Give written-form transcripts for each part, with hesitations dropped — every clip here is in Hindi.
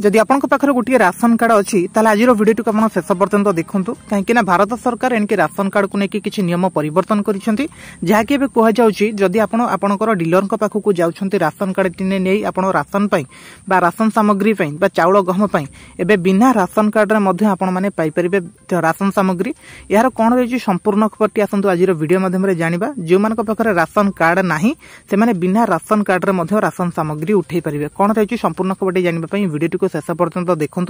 जदि आपंक पाखे गोटे राशन कार्ड अच्छी आज भिडियो टी आप शेष पर्यंत देखूँ कहीं भारत सरकार एणिक राशन कार्ड को लेकिन किसी नियम परिवर्तन करी जहाँकि कहुच्छी जदि आपणकर डीलर पाखक जाऊँच राशन कार्ड टी नहीं आप राशन राशन सामग्री चाउल गहम एवं बिना राशन कार्ड में पाइपर राशन सामग्री यार कौन रही संपूर्ण खबर आसतु आज वीडियो माध्यम जाना जो मान पाखे राशन कार्ड ना से बिना राशन कार्ड राशन सामग्री उठे पारे कौन रही संपूर्ण खबर जानापी वीडियो को शेष पर्यंत देखूँ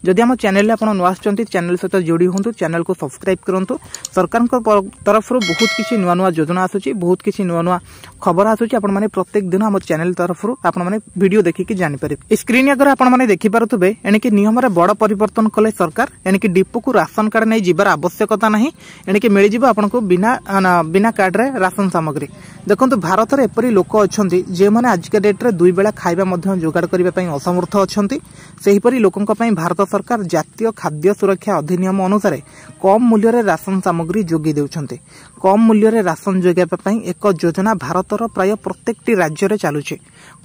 जदि आम चैनल आप नुआ चैनल सहित जोड़ी हूँ चैनल को सब्सक्राइब करूँ सरकार तरफ बहुत किसी नुआ नुआ योजना आसूची बहुत किसी नुआ नुआ खबर आसूची आपने प्रत्येक दिन आम चैनल तरफ आपने वीडियो देखिकी जानीपर स्क्रीन आगे आपने देखिपे एणिक नियम बड़ परिवर्तन कले सरकार एणिक डिपो को राशन कार्ड नहीं जीवार आवश्यकता नहीं एणिक मिल आपको बिना कार्ड रे राशन सामग्री देखो भारत में एपरी लोक अच्छा जो मैंने आजिका डेट्रे दुई बेला खाଇବା जोगाड़ करने असमर्थ अच्छा सेहीपरि लोकंक पई भारत सरकार जातीय खाद्य सुरक्षा अधिनियम अनुसार कम मूल्य रे राशन सामग्री जोगी देउछन्ते कम मूल्य रे राशन जोगाइबा पई एक योजना भारतर प्राय प्रत्येकटी राज्य रे चालुछे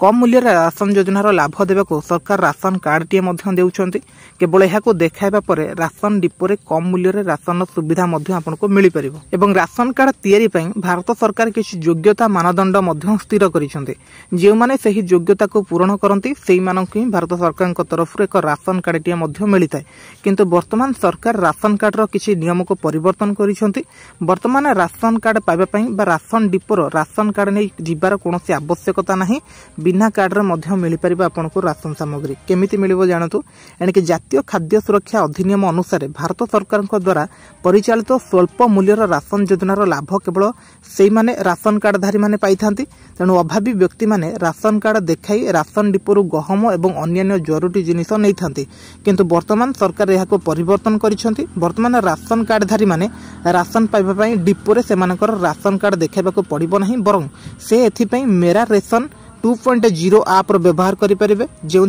कम मूल्य रे राशन योजनार लाभ देबाको सरकार राशन कार्ड टी मध्य देउछन्ते केवल एहाको देखाइबा परे राशन डिपो रे कम मूल्य रे राशन सुविधा मध्य आपनको मिलि परिबो एवं राशन कार्ड तयारी पई भारत सरकार किछि योग्यता मानदंड मध्य स्थिर करिसन्ते जे माने सही योग्यता को पूर्ण करंती सेही मानक ही भारत सरकार तरफ एक राशन कार्ड टी मिलता है किंतु वर्तमान सरकार राशन कार्ड रो किसी नियम को परिवर्तन करिसंती वर्तमान राशन कार्ड पाइबा पई बा राशन डिपोर राशन कार्ड नहीं जीवार कोनोसी आवश्यकता नहीं बिना कार्ड रे मध्य मिल परिबा आपनको राशन सामग्री केमिति मिलिबो जानतु एणिक जातीय खाद्य सुरक्षा अधिनियम अनुसार भारत सरकार द्वारा परिचालित स्वल्प मूल्यर राशन योजनार लाभ केवल से माने राशन कार्डधारी माने पाइथांती तेणु अभावी व्यक्ति माने राशन कार्ड देखाई राशन डिपोर गहम एवं अन्य जरूरी जिनिस नहीं थांती किंतु वर्तमान सरकार यह परिवर्तन करिसेंती वर्तमान राशन कार्डधारी माने राशन पाइबा पई डिपोरे सेमानकर राशन कार्ड देखाइबाको पड़िबो नहीं बरं से एथिपई मेरा रेशन 2.0 आप व्यवहार करें जो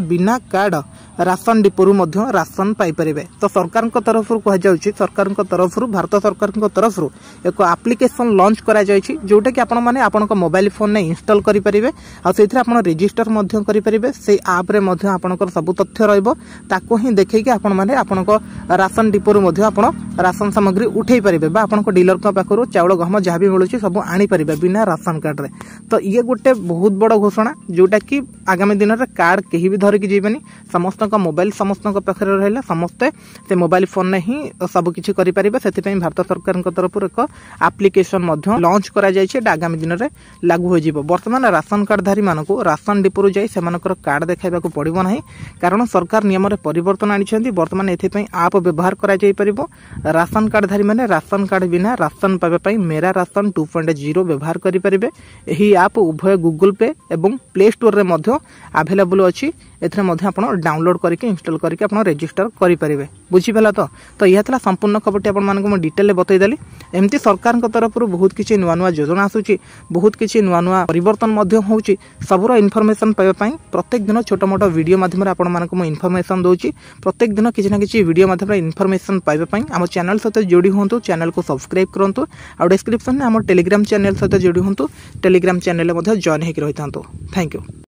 बिना कार्ड राशन डिपोरु राशन पाइपर तो सरकार तरफ कहुच्छी सरकार तरफ भारत सरकार तरफ एक एप्लिकेशन लॉन्च करा जायछि जोटा कि आपण मोबाइल फोन में इंस्टॉल करेंगे आप रजिस्टर करेंगे से आप रे आपनकर सब तथ्य रहिबो ताको ही देखैकि आपण राशन डिपोरु आप राशन सामग्री उठे पारे आपन डीलर पाखरु चाउल गहम जहाँ भी मिलूँ सब आनी पारे बिना राशन कार्ड रे तो ये गोटे बहुत बड़ घोषणा जोटा कि आगामी दिन में कार्ड कहीं भी धरिकी जीवेनी समस्त मोबाइल समस्त पाखे रहा समस्ते से मोबाइल फोन में ही सबकि करेंगे से भारत सरकार तरफ एक एप्लिकेशन लॉन्च करा जायछि आगामी दिन में लागू हो वर्तमान राशन कार्डधारी मानक राशन डिपोरु जाई सेमानकर कार्ड देखाइबाकू पड़िबो नाही कारण सरकार नियम रे परिवर्तन आनिछन्ती वर्तमान एथिपई आप व्यवहार करा जाई परिबो राशन कार्डधारी माने राशन कार्ड बिना राशन पाइबा पई मेरा राशन 2.0 व्यवहार करि परिबे एही ऐप उभय गूगल पे एवं प्ले स्टोर रे मध्य अवेलेबल अछि एथरे मध्य आपण डाउनलोड करके इंस्टॉल करके आपण रजिस्टर करि परिबे बुझी भेला तो यह था संपूर्ण खबरटी आपण मानक म डिटेल बतई देली एमती सरकार तरफ बहुत किसी नुआ नुआ योजना आसूची बहुत किसी नुआ नुआ परिवर्तन मध्य होउची सबरो इन्फॉर्मेशन पाइबा पई प्रत्येक दिन छोट मोट वीडियो माध्यम आपण मानक म इन्फॉर्मेशन दोची प्रत्येक दिन किसी ना किसी वीडियो माध्यम इन्फॉर्मेशन पाइबा पई हम चैनल सहित जोड़ी होंतु चैनल को सब्सक्राइब करंतु आ डिस्क्रिप्शन में हम टेलीग्राम चैनल सहित जोड़ी होंतु टेलीग्राम चैनल में जॉइन होकर रही था। Thank you.